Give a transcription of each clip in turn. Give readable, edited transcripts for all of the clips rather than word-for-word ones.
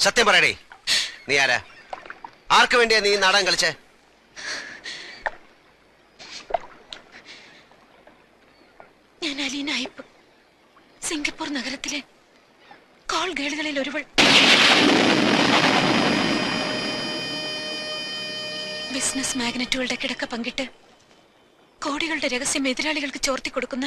സത്യം പറയടേ, നീ ആരാ? ആർക്ക് വേണ്ടിയാ നീ നാടകം കളിച്ചേ? ഞാൻ അലീന അയ്യപ്പ്, സിംഗപ്പൂർ നഗരത്തിലെ കോൾ ഗേളുകളിൽ ഒരുവൾ. ബിസിനസ് മാഗ്നറ്റുകളുടെ കിടക്ക പങ്കിട്ട് കോടികളുടെ രഹസ്യം എതിരാളികൾക്ക് ചോർത്തി കൊടുക്കുന്ന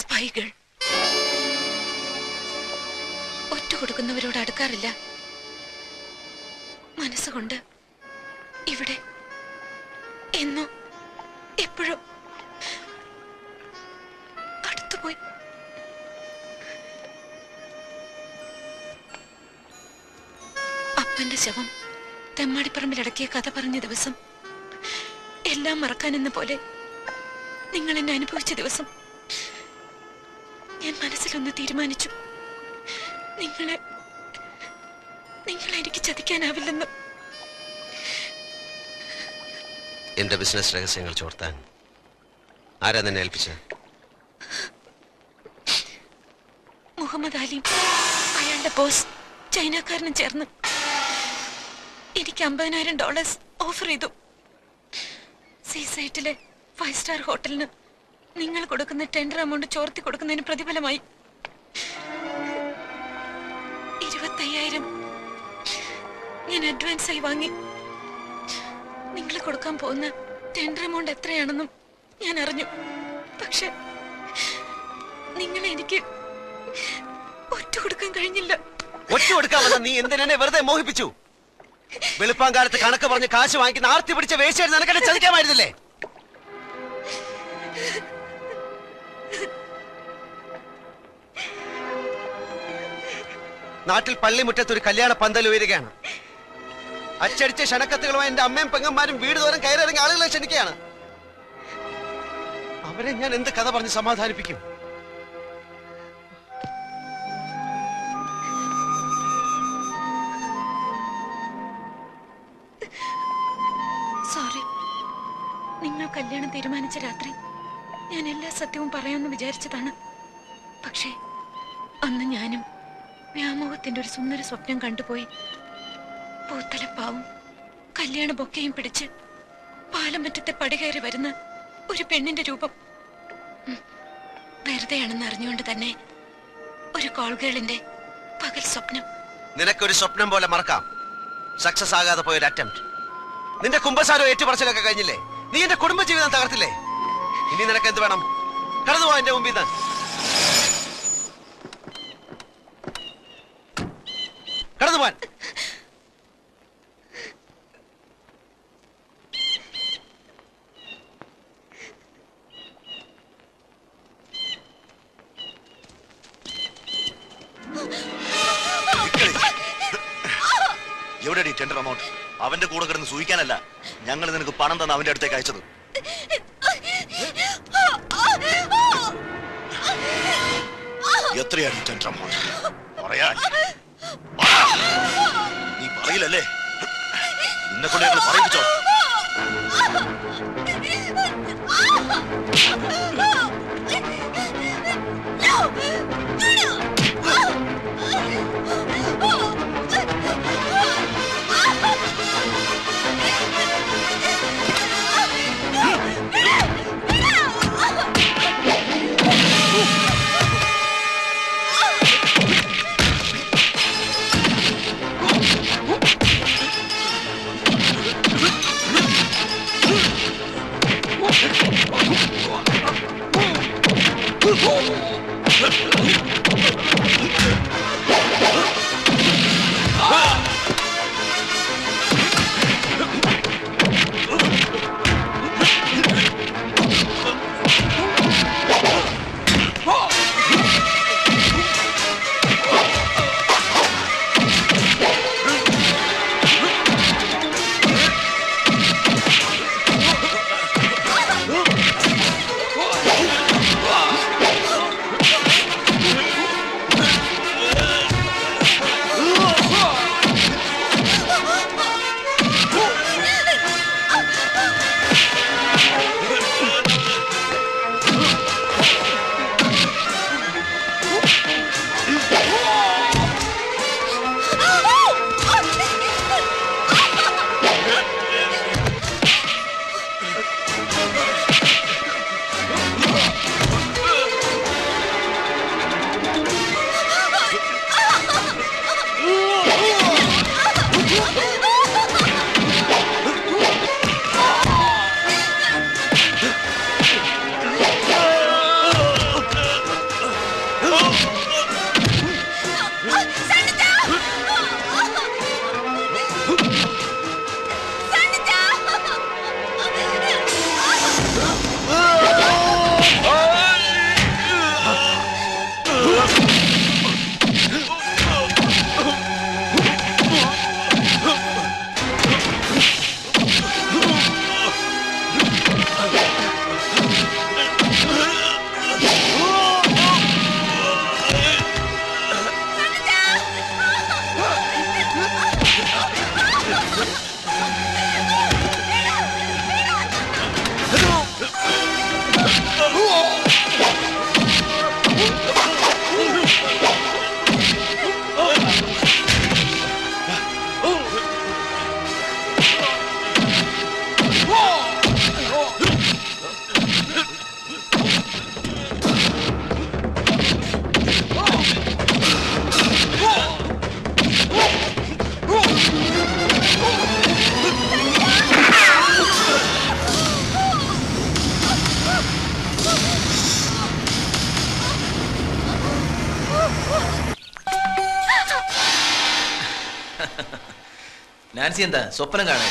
സ്പൈകൾ. ഒറ്റ കൊടുക്കുന്നവരോട് അടുക്കാറില്ല. മനസ്സുകൊണ്ട് ഇവിടെ എന്നോ എപ്പോഴും അടുത്തുപോയി. അപ്പന്റെ ശവം തെമ്മാടിപ്പറമ്പിലടക്കിയ കഥ പറഞ്ഞ ദിവസം, എല്ലാം മറക്കാനെന്ന പോലെ നിങ്ങൾ എന്നെ അനുഭവിച്ച ദിവസം, ഞാൻ മനസ്സിലൊന്ന് തീരുമാനിച്ചു. നിങ്ങളെ എനിക്ക് ചതിക്കാനാവില്ലെന്ന്. എന്റെ ബിസിനസ് രഹസ്യങ്ങൾ ചോർത്താൻ ആരാ നിന്നെ ഏൽപ്പിച്ചത്? മുഹമ്മദ് അലിയും അയാളുടെ ബോസ് ചൈനക്കാരനും ചേർന്ന് എനിക്ക് $50,000 ഓഫർ ചെയ്തു. സീസൈറ്റിലെ 5 സ്റ്റാർ ഹോട്ടലിന് നിങ്ങൾ കൊടുക്കുന്ന ടെൻഡർ എമൗണ്ട് ചോർത്തി കൊടുക്കുന്നതിന് പ്രതിഫലമായി 25,000 ഞാൻ അഡ്വാൻസ് ആയി വാങ്ങി. നിങ്ങൾ കൊടുക്കാൻ പോകുന്ന ടെൻഡർ എമൗണ്ട് എത്രയാണെന്നും ഞാൻ അറിഞ്ഞു. പക്ഷെ നിങ്ങളെ എനിക്ക് ഒറ്റ കൊടുക്കാൻ കഴിഞ്ഞില്ല. ഒറ്റ കൊടുക്കാമെന്ന് നീ എന്തിനെ വെറുതെ മോഹിപ്പിച്ചു? വെളുപ്പാങ്കാലത്ത് കണക്ക് പറഞ്ഞ് കാശ് വാങ്ങിക്കുന്ന ആർത്തി പിടിച്ച വേശ്യായിരുന്നു. നിനക്കെന്നെ ചതിക്കാമായിരുന്നില്ലേ? നാട്ടിൽ പള്ളിമുറ്റത്ത് ഒരു കല്യാണ പന്തൽ ഉയരുകയാണ്. അച്ചടിച്ച ക്ഷണക്കത്തുകളുമായി എന്റെ അമ്മയും പെങ്ങന്മാരും വീട് തോറും കയറിയിറങ്ങി ആളുകളെ ക്ഷണിക്കുകയാണ്. അവരെ ഞാൻ എന്ത് കഥ പറഞ്ഞ് സമാധാനിപ്പിക്കും? സോറി. നിങ്ങൾ കല്യാണം തീരുമാനിച്ച രാത്രി ഞാൻ എല്ലാ സത്യവും പറയാമെന്ന് വിചാരിച്ചതാണ്. പക്ഷേ അന്ന് ഞാനും വ്യാമോഹത്തിന്റെ ഒരു സുന്ദര സ്വപ്നം കണ്ടുപോയി. പൂത്തലപ്പാവും കല്യാണ ബൊക്കയും പിടിച്ച് പാലമറ്റത്തെ പടികയറി വരുന്ന ഒരു പെണ്ണിന്റെ രൂപം. വെറുതെയാണെന്ന് അറിഞ്ഞുകൊണ്ട് തന്നെ ഒരു കോൾഗേളിന്റെ പകൽ സ്വപ്നം. നിനക്കൊരു സ്വപ്നം പോലെ മറക്കാം. സക്സസ് ആകാതെ പോയൊരു അറ്റംപ്റ്റ്. നിന്റെ കുമ്പസാരോ ഏറ്റുപറച്ചിലൊക്കെ കഴിഞ്ഞില്ലേ? നീ എന്റെ കുടുംബജീവിതം തകർത്തില്ലേ? ഇനി നിനക്ക് എന്ത് വേണം? കടന്നു പോ എന്റെ മുമ്പിൽ നിന്ന്. കടന്നു പോവാൻ. എവിടെയാണ് ഈ ടെൻഡർ എമൗണ്ട്? അവന്റെ കൂടെ കിടന്ന് സൂഹിക്കാനല്ല ഞങ്ങൾ നിനക്ക് പണം തന്ന അവന്റെ അടുത്തേക്ക് അയച്ചത്. എത്രയാണ് ഈ ടെൻഡർ എമൗണ്ട്? പറയാൻ നീ പറയില്ലല്ലേ? നിന്നെ കൊണ്ട് ഞങ്ങൾ പറയിപ്പിച്ചോ? നാൻസി എന്താ സ്വപ്നം കാണുക?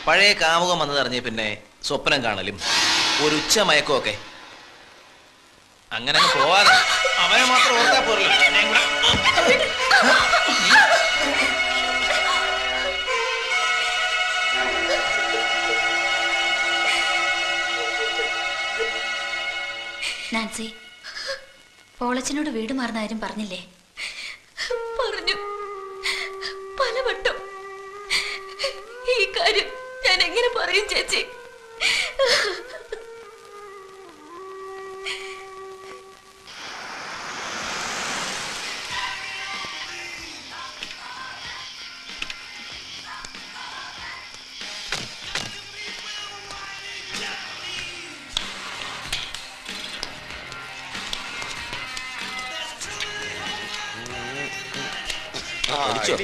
പഴയ കാമുകം വന്നതറിഞ്ഞ് പിന്നെ സ്വപ്നം കാണലും ഒരു ഉച്ച മയക്കമൊക്കെ അങ്ങനെ പോവാതെ അവനെ മാത്രം ഓർത്താ പോരല്ലോ. നാൻസി, പോളച്ചനോട് വീട് മാറുന്ന കാര്യം പറഞ്ഞില്ലേ? പറഞ്ഞു, പലവട്ടം. ഈ കാര്യം ഞാൻ എങ്ങനെ പറയും ചേച്ചി?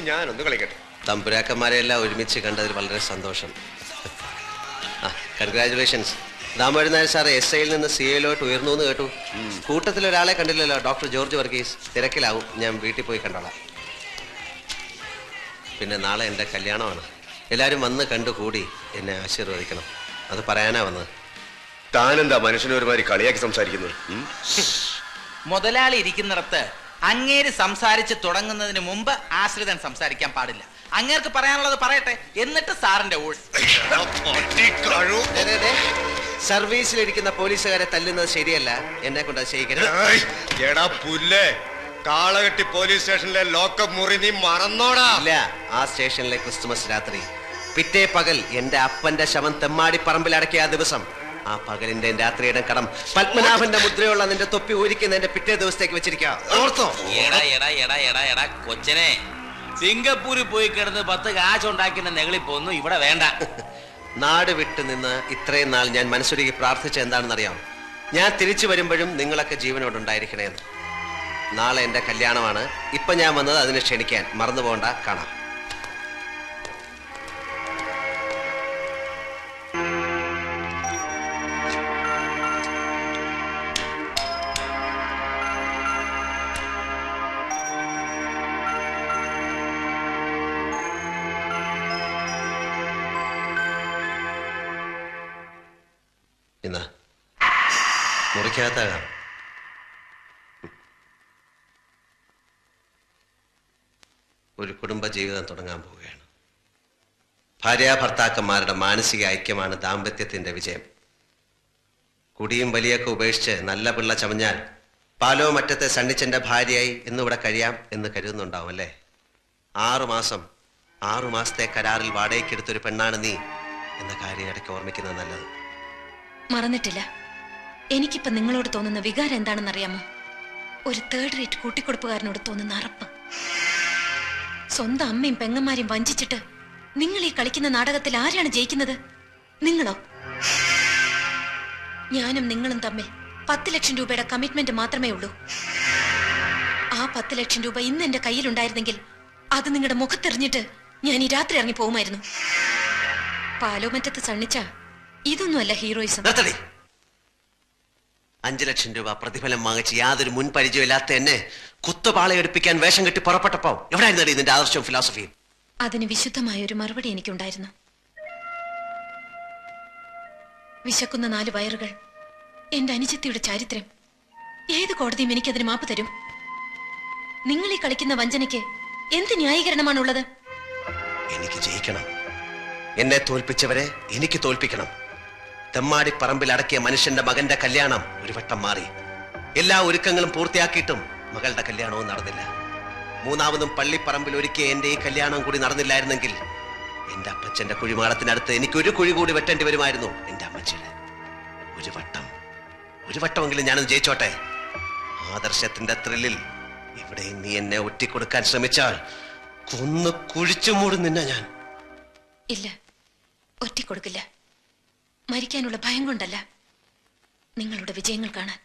ഞാനൊന്ന് കളിക്കട്ടെ. തമ്പുരാക്കന്മാരെ എല്ലാം ഒരുമിച്ച് കണ്ടതിൽ വളരെ സന്തോഷം. കൺഗ്രാറ്റുലേഷൻസ്. ദാമോദരൻ നായർ സാർ SIയിൽ നിന്ന് CAയിലോട്ട് ഉയർന്നു എന്ന് കേട്ടു. കൂട്ടത്തിൽ ഒരാളെ കണ്ടില്ലല്ലോ, ഡോക്ടർ ജോർജ് വർഗീസ്. തിരക്കിലാവും, ഞാൻ വീട്ടിൽ പോയി കണ്ടോളാം. പിന്നെ നാളെ എൻ്റെ കല്യാണമാണ്. എല്ലാവരും വന്ന് കണ്ടുകൂടി എന്നെ ആശീർവദിക്കണം. അത് പറയാനാ വന്നത്. താനെന്താ മനുഷ്യനെ ഒരുമാതിരി കളിയാക്കി സംസാരിക്കുന്നത്? മുതലാളി ഇരിക്കുന്നിടത്ത് അങ്ങേര് സംസാരിച്ച് തുടങ്ങുന്നതിന് മുമ്പ് ആശ്രിതൻ സംസാരിക്കാൻ പാടില്ല. അങ്ങേർക്ക് പറയാനുള്ളത് പറയട്ടെ, എന്നിട്ട് സാറിന്റെ സർവീസിലിരിക്കുന്ന പോലീസുകാരെ തല്ലുന്നത് ശരിയല്ല. എന്നെ കൊണ്ട് അത് ചെയ്യിക്കരുത്. എടാ പുല്ലേ, കാളകെട്ടി പോലീസ് സ്റ്റേഷനിലെ ലോക്കപ്പ് മുറി നീ മറന്നോടാ? ഇല്ല, ആ സ്റ്റേഷനിലെ ക്രിസ്തുമസ് രാത്രി പിറ്റേ പകൽ എന്റെ അപ്പന്റെ ശവം തെമ്മാടിപ്പറമ്പിൽ അടക്കിയ ആ ദിവസം, ആ പകലിന്റെ രാത്രിയുടെ കടം പത്മനാഭന്റെ മുദ്രയുള്ള നിന്റെ തൊപ്പി ഊരിക്കുന്നതിന്റെ പിറ്റേ ദിവസത്തേക്ക് വെച്ചിരിക്കാം. ഓർത്തോ? എടാ കൊച്ചനെ, സിംഗപ്പൂരിൽ പോയി കിടന്ന് 10 കാശ് ഉണ്ടാക്കുന്ന നെകളിപ്പൊന്നും ഇവിടെ വേണ്ട. നാട് വിട്ടു നിന്ന് ഇത്രയും നാൾ ഞാൻ മനസ്സൊരുക്കി പ്രാർത്ഥിച്ച എന്താണെന്നറിയാം? ഞാൻ തിരിച്ചു വരുമ്പോഴും നിങ്ങളൊക്കെ ജീവനോടുണ്ടായിരിക്കണേന്ന്. നാളെ എന്റെ കല്യാണമാണ്. ഇപ്പൊ ഞാൻ വന്നത് അതിനെ ക്ഷണിക്കാൻ. മറന്നു പോകണ്ട. കാണാം. എന്നാ മുറിക്കാത്ത ഒരു കുടുംബ ജീവിതം തുടങ്ങാൻ പോവുകയാണ്. ഭാര്യാഭർത്താക്കന്മാരുടെ മാനസിക ഐക്യമാണ് ദാമ്പത്യത്തിന്റെ വിജയം. കുടിയും വലിയൊക്കെ ഉപേക്ഷിച്ച് നല്ല പിള്ള ചമഞ്ഞാൽ പാലോ മറ്റത്തെ സണ്ണിച്ചന്റെ ഭാര്യയായി എന്നിവിടെ കഴിയാം എന്ന് കരുതുന്നുണ്ടാവും അല്ലേ? 6 മാസത്തെ കരാറിൽ വാടകയ്ക്കെടുത്തൊരു പെണ്ണാണ് നീ എന്ന കാര്യം ഇടയ്ക്ക് ഓർമ്മിക്കുന്നത് നല്ലത്. മറന്നിട്ടില്ല. എനിക്കിപ്പോ നിങ്ങളോട് തോന്നുന്ന വികാരം എന്താണെന്നറിയാമോ? ഒരു 3rd റേറ്റ് കൂട്ടിക്കൊടുപ്പുകാരനോട് തോന്നുന്ന അറപ്പ്. സ്വന്തം അമ്മയും പെങ്ങന്മാരെയും വഞ്ചിച്ചിട്ട് നിങ്ങൾ ഈ കളിക്കുന്ന നാടകത്തിൽ ആരാണ് ജയിക്കുന്നത്? നിങ്ങളോ? ഞാനും നിങ്ങളും തമ്മിൽ 10 ലക്ഷം രൂപയുടെ കമ്മിറ്റ്മെന്റ് മാത്രമേ ഉള്ളൂ. ആ 10 ലക്ഷം രൂപ ഇന്ന് എന്റെ കയ്യിലുണ്ടായിരുന്നെങ്കിൽ അത് നിങ്ങളുടെ മുഖത്തെറിഞ്ഞിട്ട് ഞാൻ ഈ രാത്രി ഇറങ്ങി പോകുമായിരുന്നു. പാലോമറ്റത്ത് സണ്ണിച്ച ഇതൊന്നുമല്ല ഹീറോയിസം. 5 ലക്ഷം രൂപ പ്രതിഫലം വാങ്ങിച്ച് യാതൊരു മുൻ പരിചയമില്ലാത്ത എന്നെ കുത്തുപാളയെടുപ്പിക്കാൻ വേഷം കെട്ടി പുറപ്പെട്ടപ്പോ എവിടെയായിരുന്നു ഇതിന്റെ ആദർശവും ഫിലോസഫിയും? അതിന് വിശുദ്ധമായ ഒരു മറുപടി എനിക്കുണ്ടായിരുന്നു. വിശക്കുന്ന 4 വയറുകൾ, എന്റെ അനുജത്തിയുടെ ചാരിത്രം. ഏത് കോടതിയും എനിക്കതിന് മാപ്പ് തരും? നിങ്ങൾ ഈ കളിക്കുന്ന വഞ്ചനയ്ക്ക് എന്ത് ന്യായീകരണമാണുള്ളത്? എനിക്ക് ജയിക്കണം. എന്നെ തോൽപ്പിച്ചവരെ എനിക്ക് തോൽപ്പിക്കണം. തെമ്മാടിപ്പറമ്പിൽ അടക്കിയ മനുഷ്യന്റെ മകന്റെ കല്യാണം ഒരു വട്ടം മാറി. എല്ലാ ഒരുക്കങ്ങളും പൂർത്തിയാക്കിയിട്ടും മകളുടെ കല്യാണവും നടന്നില്ല. 3ാമതും പള്ളിപ്പറമ്പിൽ ഒരുക്കിയ എന്റെ ഈ കല്യാണം കൂടി നടന്നില്ലായിരുന്നെങ്കിൽ എന്റെ അപ്പച്ചന്റെ കുഴിമാടത്തിനടുത്ത് എനിക്ക് ഒരു കുഴി കൂടി വെട്ടേണ്ടി വരുമായിരുന്നു. എന്റെ അമ്മച്ചിയുടെ ഒരു വട്ടമെങ്കിലും ഞാനത് ജയിച്ചോട്ടെ. ആദർശത്തിന്റെ ത്രില്ലിൽ ഇവിടെ നീ എന്നെ ഒറ്റിക്കൊടുക്കാൻ ശ്രമിച്ചാൽ കൊന്ന് കുഴിച്ചു മൂടും നിന്നെ ഞാൻ. ഇല്ല, ഒറ്റിക്കൊടുക്കില്ല. മരിക്കാനുള്ള ഭയം കൊണ്ടല്ല, നിങ്ങളുടെ വിജയങ്ങൾ കാണാൻ.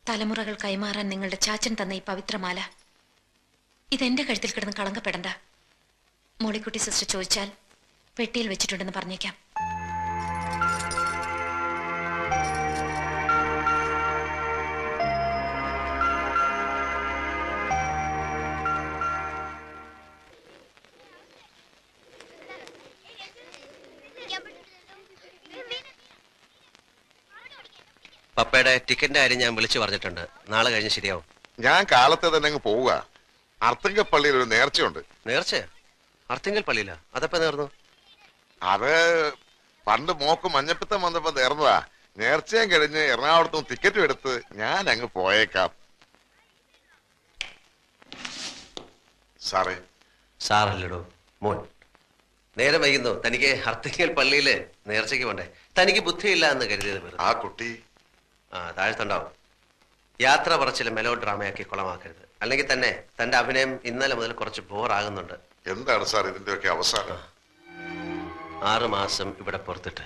തലമുറകൾ കൈമാറാൻ നിങ്ങളുടെ ചാച്ചൻ തന്ന ഈ പവിത്രമാല ഇതെന്റെ കഴുത്തിൽ കിടന്ന് കളങ്കപ്പെടണ്ട. മോളിക്കുട്ടി സിസ്റ്റർ ചോദിച്ചാൽ പെട്ടിയിൽ വെച്ചിട്ടുണ്ടെന്ന് പറഞ്ഞേക്കാം. പപ്പയുടെ ടിക്കറ്റിന്റെ കാര്യം ഞാൻ വിളിച്ചു പറഞ്ഞിട്ടുണ്ട്. നാളെ കഴിഞ്ഞ് ശരിയാവും. ഞാൻ കാലത്തെ തന്നെ അങ്ങ് പോവുക. അർത്തിങ്കപ്പള്ളിയിൽ ഒരു നേർച്ചയുണ്ട്. നേർച്ച? അർത്തിങ്കൽ പള്ളിയില? അതപ്പോ നേർന്നു? അത് പണ്ട് മോക്ക് മഞ്ഞപ്പിത്തം വന്നപ്പോ നേർന്നതാ. നേർച്ചയും കഴിഞ്ഞ് എറണാകുളത്തും ടിക്കറ്റും എടുത്ത് ഞാൻ അങ്ങ് പോയേക്കാം. സാറേ. സാറല്ലടോ മോൻ. നേരം വൈകുന്നു. തനിക്ക് അർത്തിങ്കൽ പള്ളിയില് നേർച്ചയ്ക്ക് പോണ്ടേ? തനിക്ക് ബുദ്ധിയില്ല എന്ന് കരുതിയത്. ആ കുട്ടി താഴ്ത്തുണ്ടാവും. യാത്ര പറച്ചില് മെലോ ഡ്രാമയാക്കി കുളമാക്കരുത്. അല്ലെങ്കിൽ തന്നെ തന്റെ അഭിനയം ഇന്നലെ മുതൽ കുറച്ച് ബോറാകുന്നുണ്ട്. എന്താണ് സാർ ഇതിന്റെയൊക്കെ അവസാനം? 6 മാസം ഇവിടെ പുറത്തിട്ട്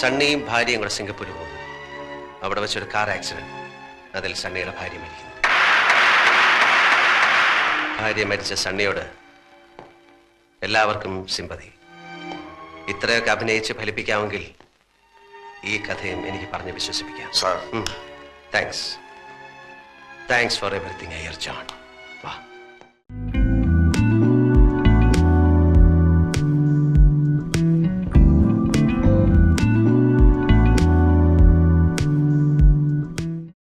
സണ്ണിയും ഭാര്യയും കൂടെ സിംഗപ്പൂർ പോകുന്നു. അവിടെ വെച്ചൊരു കാർ ആക്സിഡന്റ്. അതിൽ സണ്ണിയുടെ ഭാര്യ മരിക്കുന്നു. ഭാര്യ മരിച്ച സണ്ണിയോട് എല്ലാവർക്കും സിമ്പതി. ഇത്രയൊക്കെ അഭിനയിച്ച് ഫലിപ്പിക്കാമെങ്കിൽ ഈ കഥയും എനിക്ക് പറഞ്ഞ് വിശ്വസിപ്പിക്കാം. Thanks for everything Iyer John. വാ.